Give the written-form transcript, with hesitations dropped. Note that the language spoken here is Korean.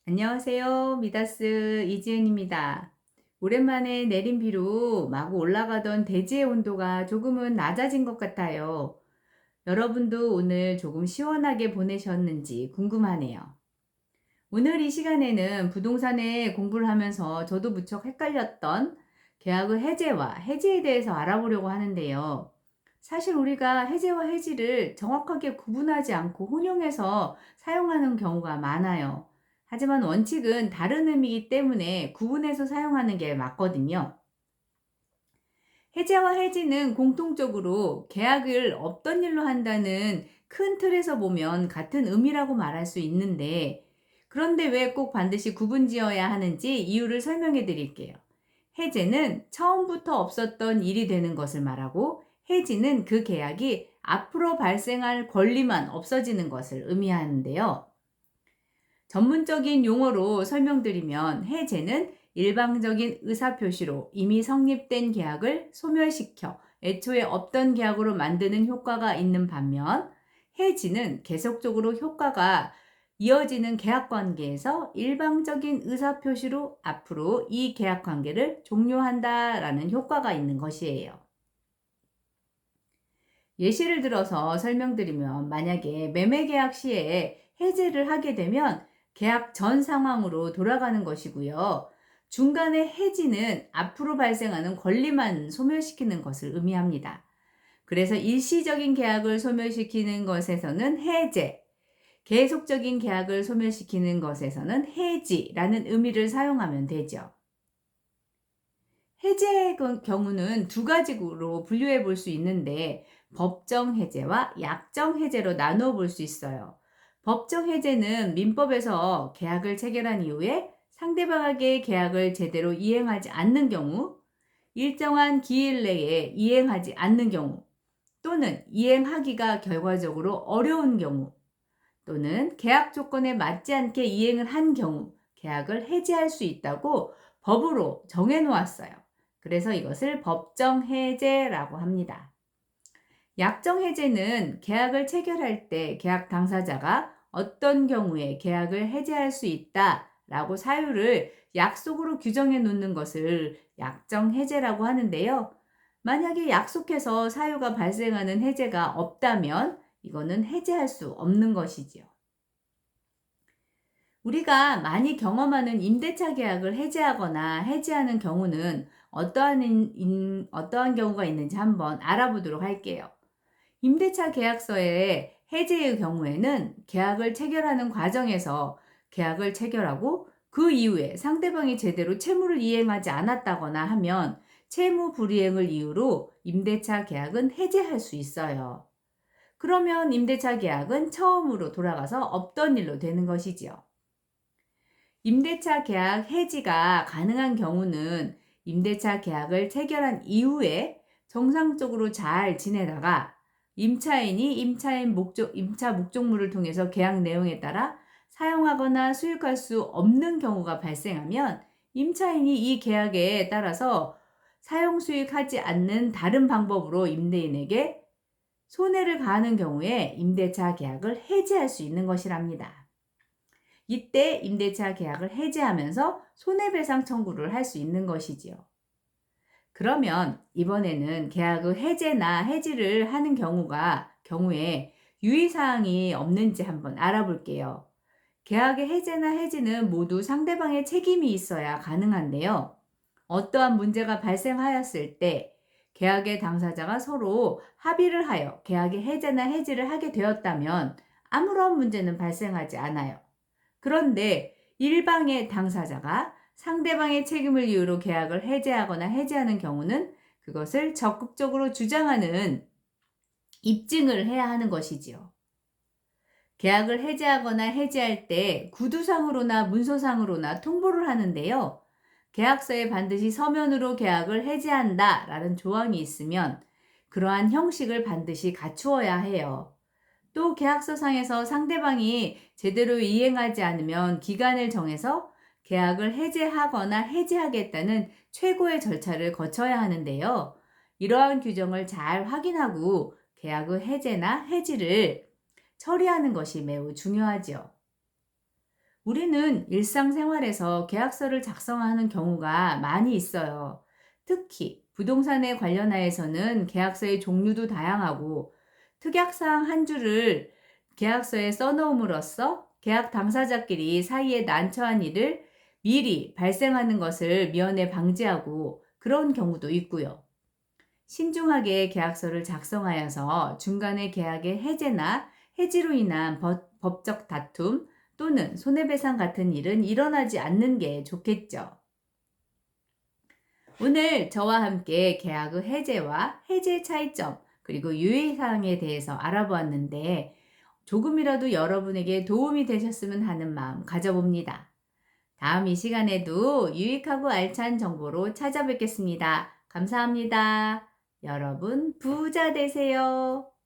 안녕하세요. 미다스 이지은입니다. 오랜만에 내린 비로 마구 올라가던 대지의 온도가 조금은 낮아진 것 같아요. 여러분도 오늘 조금 시원하게 보내셨는지 궁금하네요. 오늘 이 시간에는 부동산에 공부를 하면서 저도 무척 헷갈렸던 계약의 해제와 해지에 대해서 알아보려고 하는데요. 사실 우리가 해제와 해지를 정확하게 구분하지 않고 혼용해서 사용하는 경우가 많아요. 하지만 원칙은 다른 의미이기 때문에 구분해서 사용하는 게 맞거든요. 해제와 해지는 공통적으로 계약을 없던 일로 한다는 큰 틀에서 보면 같은 의미라고 말할 수 있는데, 그런데 왜 꼭 반드시 구분 지어야 하는지 이유를 설명해 드릴게요. 해제는 처음부터 없었던 일이 되는 것을 말하고, 해지는 그 계약이 앞으로 발생할 권리만 없어지는 것을 의미하는데요. 전문적인 용어로 설명드리면 해제는 일방적인 의사표시로 이미 성립된 계약을 소멸시켜 애초에 없던 계약으로 만드는 효과가 있는 반면, 해지는 계속적으로 효과가 이어지는 계약 관계에서 일방적인 의사표시로 앞으로 이 계약 관계를 종료한다라는 효과가 있는 것이에요. 예시를 들어서 설명드리면, 만약에 매매 계약 시에 해지를 하게 되면 계약 전 상황으로 돌아가는 것이고요. 중간에 해지는 앞으로 발생하는 권리만 소멸시키는 것을 의미합니다. 그래서 일시적인 계약을 소멸시키는 것에서는 해제, 계속적인 계약을 소멸시키는 것에서는 해지라는 의미를 사용하면 되죠. 해제의 경우는 두 가지로 분류해 볼 수 있는데, 법정 해제와 약정 해제로 나누어 볼 수 있어요. 법정 해제는 민법에서 계약을 체결한 이후에 상대방에게 계약을 제대로 이행하지 않는 경우, 일정한 기일 내에 이행하지 않는 경우, 또는 이행하기가 결과적으로 어려운 경우, 또는 계약 조건에 맞지 않게 이행을 한 경우 계약을 해지할 수 있다고 법으로 정해 놓았어요. 그래서 이것을 법정 해제라고 합니다. 약정 해제는 계약을 체결할 때 계약 당사자가 어떤 경우에 계약을 해제할 수 있다라고 사유를 약속으로 규정해 놓는 것을 약정 해제라고 하는데요. 만약에 약속해서 사유가 발생하는 해제가 없다면 이거는 해제할 수 없는 것이지요. 우리가 많이 경험하는 임대차 계약을 해지하거나 해지하는 경우는 어떠한 경우가 있는지 한번 알아보도록 할게요. 임대차 계약서의 해지의 경우에는 계약을 체결하는 과정에서 계약을 체결하고 그 이후에 상대방이 제대로 채무를 이행하지 않았다거나 하면 채무 불이행을 이유로 임대차 계약은 해지할 수 있어요. 그러면 임대차 계약은 처음으로 돌아가서 없던 일로 되는 것이지요. 임대차 계약 해지가 가능한 경우는 임대차 계약을 체결한 이후에 정상적으로 잘 지내다가 임차인이 임차 목적물을 통해서 계약 내용에 따라 사용하거나 수익할 수 없는 경우가 발생하면 임차인이 이 계약에 따라서 사용 수익하지 않는 다른 방법으로 임대인에게 손해를 가하는 경우에 임대차 계약을 해지할 수 있는 것이랍니다. 이때 임대차 계약을 해지하면서 손해배상 청구를 할 수 있는 것이지요. 그러면 이번에는 계약의 해제나 해지를 하는 경우에 유의사항이 없는지 한번 알아볼게요. 계약의 해제나 해지는 모두 상대방의 책임이 있어야 가능한데요. 어떠한 문제가 발생하였을 때 계약의 당사자가 서로 합의를 하여 계약의 해제나 해지를 하게 되었다면 아무런 문제는 발생하지 않아요. 그런데 일방의 당사자가 상대방의 책임을 이유로 계약을 해제하거나 해지하는 경우는 그것을 적극적으로 주장하는 입증을 해야 하는 것이지요. 계약을 해제하거나 해지할 때 구두상으로나 문서상으로나 통보를 하는데요. 계약서에 반드시 서면으로 계약을 해지한다 라는 조항이 있으면 그러한 형식을 반드시 갖추어야 해요. 또 계약서상에서 상대방이 제대로 이행하지 않으면 기간을 정해서 계약을 해제하거나 해지하겠다는 최고의 절차를 거쳐야 하는데요. 이러한 규정을 잘 확인하고 계약의 해제나 해지를 처리하는 것이 매우 중요하죠. 우리는 일상생활에서 계약서를 작성하는 경우가 많이 있어요. 특히 부동산에 관련하여서는 계약서의 종류도 다양하고 특약사항 한 줄을 계약서에 써놓음으로써 계약 당사자끼리 사이에 난처한 일을 미리 발생하는 것을 미연에 방지하고 그런 경우도 있고요. 신중하게 계약서를 작성하여서 중간에 계약의 해제나 해지로 인한 법적 다툼 또는 손해배상 같은 일은 일어나지 않는 게 좋겠죠. 오늘 저와 함께 계약의 해제와 해제 차이점 그리고 유의사항에 대해서 알아보았는데 조금이라도 여러분에게 도움이 되셨으면 하는 마음 가져봅니다. 다음 이 시간에도 유익하고 알찬 정보로 찾아뵙겠습니다. 감사합니다. 여러분 부자 되세요.